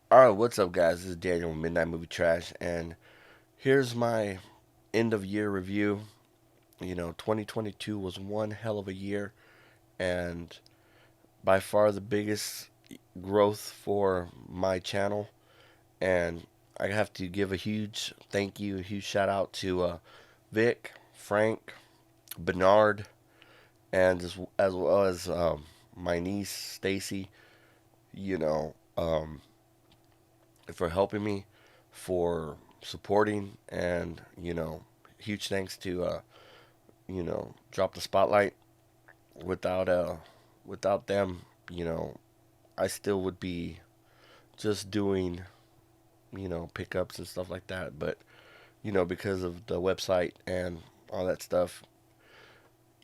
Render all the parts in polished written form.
Alright, what's up, guys? This is Daniel with Midnight Movie Trash, and here's my end of year review. 2022 was one hell of a year, and by far the biggest growth for my channel. And I have to give a huge thank you, a huge shout out to Vic, Frank, Bernard, and as well as my niece Stacy. You know, for helping me, for supporting, and huge thanks to Drop the Spotlight. Without without them, I still would be just doing pickups and stuff like that. But because of the website and all that stuff,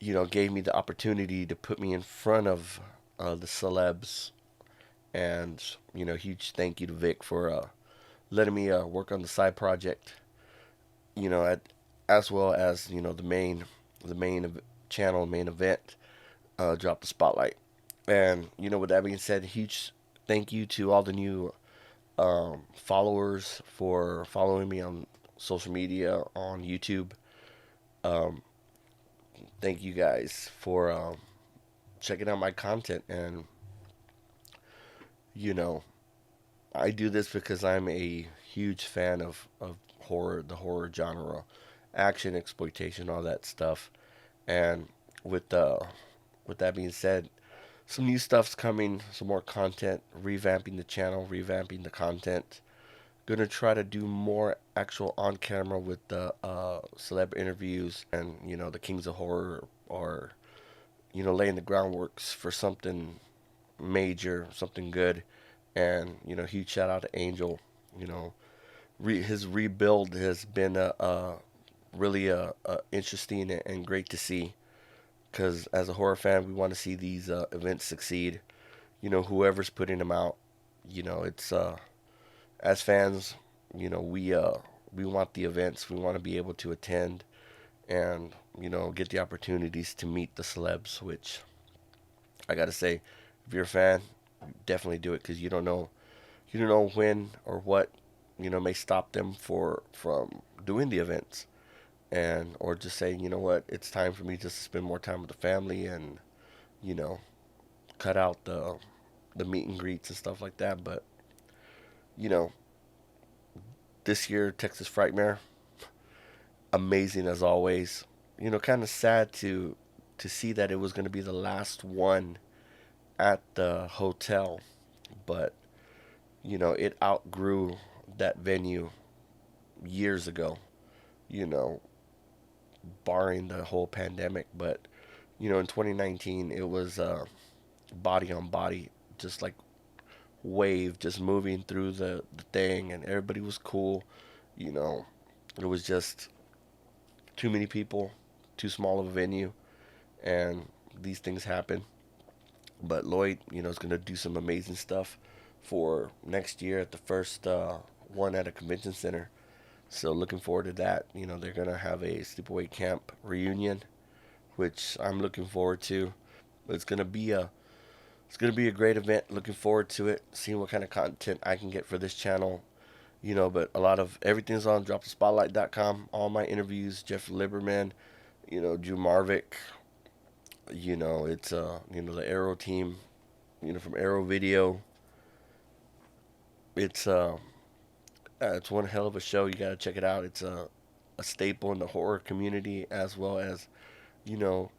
gave me the opportunity to put me in front of the celebs. And huge thank you to Vic for letting me work on the side project. At as well as the main channel, main event, Drop the Spotlight. And with that being said, huge thank you to all the new followers for following me on social media on YouTube. Um, Thank you guys for checking out my content. And you know, I do this because I'm a huge fan of horror, the horror genre, action, exploitation, all that stuff. And with with that being said, some new stuff's coming, some more content, revamping the channel, revamping the content. Gonna try to do more actual on camera with the celeb interviews, and the Kings of Horror are laying the groundworks for something major, something good. And huge shout out to Angel. You know, his rebuild has been a really interesting and great to see. Because as a horror fan, we want to see these events succeed. Whoever's putting them out, it's as fans, we want the events. We want to be able to attend and get the opportunities to meet the celebs. Which I gotta say, if you're a fan, definitely do it because you don't know when or what may stop them from doing the events, and or just saying, what, it's time for me just to spend more time with the family, and you know cut out the meet and greets and stuff like that. But you know this year, Texas Frightmare, amazing as always. Kind of sad to see that it was going to be the last one at the hotel, but it outgrew that venue years ago. You know, barring the whole pandemic. But in 2019, it was body on body, just like wave, just moving through the thing, and everybody was cool. You know, it was just too many people, too small of a venue, and these things happen. But Lloyd, is going to do some amazing stuff for next year at the first one at a convention center. So looking forward to that. They're going to have a sleepaway camp reunion, which I'm looking forward to. It's gonna be a great event. Looking forward to it. Seeing what kind of content I can get for this channel. But a lot of everything's on dropthespotlight.com. All my interviews, Jeff Lieberman, Drew Marvick. It's the Arrow team. From Arrow Video. It's it's one hell of a show. You gotta check it out. It's a staple in the horror community, as well as you know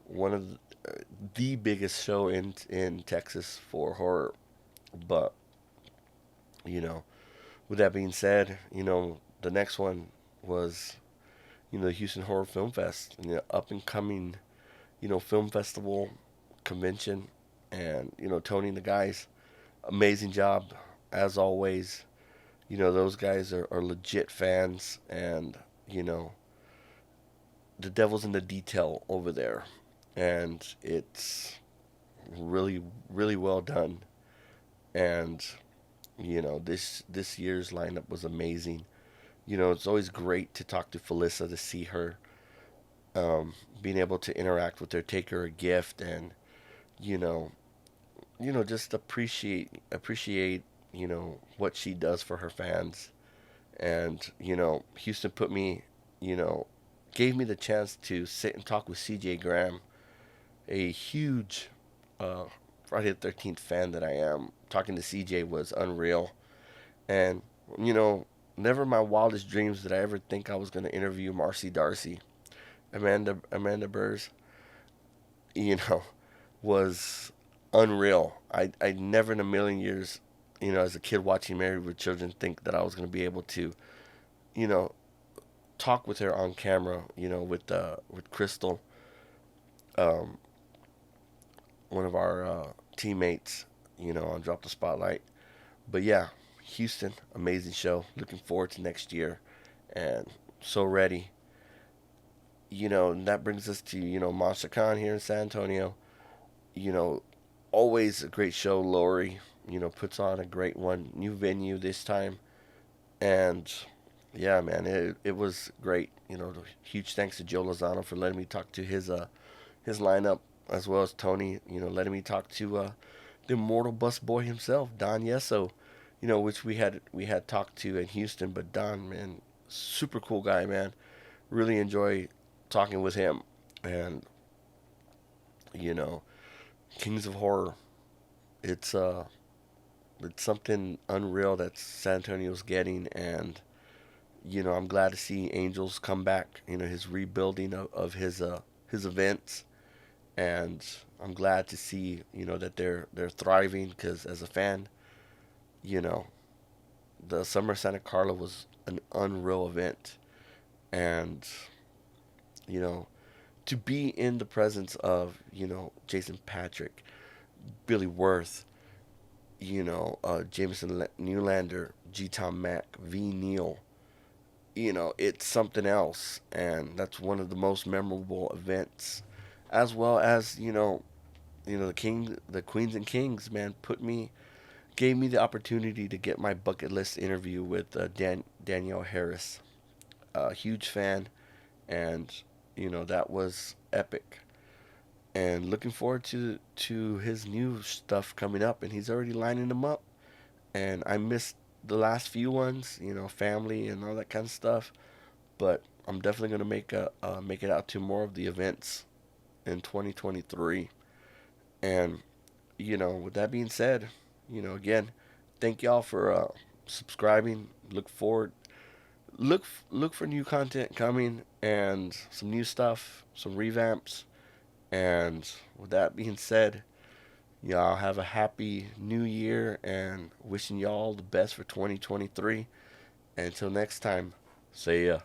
one of the biggest show in Texas for horror. But you know, with that being said, the next one was the Houston Horror Film Fest, up and coming film festival convention, and Tony and the guys, amazing job as always. Those guys are legit fans, and you know the devil's in the detail over there, and it's really really well done. And this year's lineup was amazing. It's always great to talk to Felissa, to see her, being able to interact with her, take her a gift, and you know just appreciate what she does for her fans. And, Houston put me, you know, gave me the chance to sit and talk with CJ Graham, a huge uh, Friday the 13th fan that I am. Talking to CJ was unreal. And, you know, never in my wildest dreams did I ever think I was going to interview Marcy Darcy. Amanda Burrs, you know, was unreal. I never in a million years, as a kid watching Married with Children, think that I was going to be able to, you know, talk with her on camera, with Crystal, um, one of our teammates, on Drop the Spotlight. But yeah, Houston, amazing show. Looking forward to next year, and so ready. And that brings us to Monster Con here in San Antonio. You know, always a great show. Lori, puts on a great one. New venue this time, and yeah, man, it was great. Huge thanks to Joe Lozano for letting me talk to his lineup, as well as Tony. Letting me talk to the immortal bus boy himself, Don Yeso. Which we had talked to in Houston, but Don, man, super cool guy, man. Really enjoy talking with him, and you know, Kings of Horror. It's it's something unreal that San Antonio's getting, and I'm glad to see Angels come back. His rebuilding of his events, and I'm glad to see that they're thriving. Because as a fan, you know the Summer Santa Carla was an unreal event, and you know to be in the presence of Jason Patrick, Billy Worth, Jameson Newlander, G. Tom Mack, V. Neal. It's something else, and that's one of the most memorable events, as well as the Queens and Kings, man, gave me the opportunity to get my bucket list interview with Danielle Harris. A huge fan, and that was epic. And looking forward to his new stuff coming up, and he's already lining them up. And I missed the last few ones, family and all that kind of stuff. But I'm definitely gonna make it out to more of the events in 2023. And with that being said, again, thank y'all for subscribing. Look for new content coming and some new stuff, some revamps. And with that being said, y'all have a happy new year and wishing y'all the best for 2023. And until next time, see ya.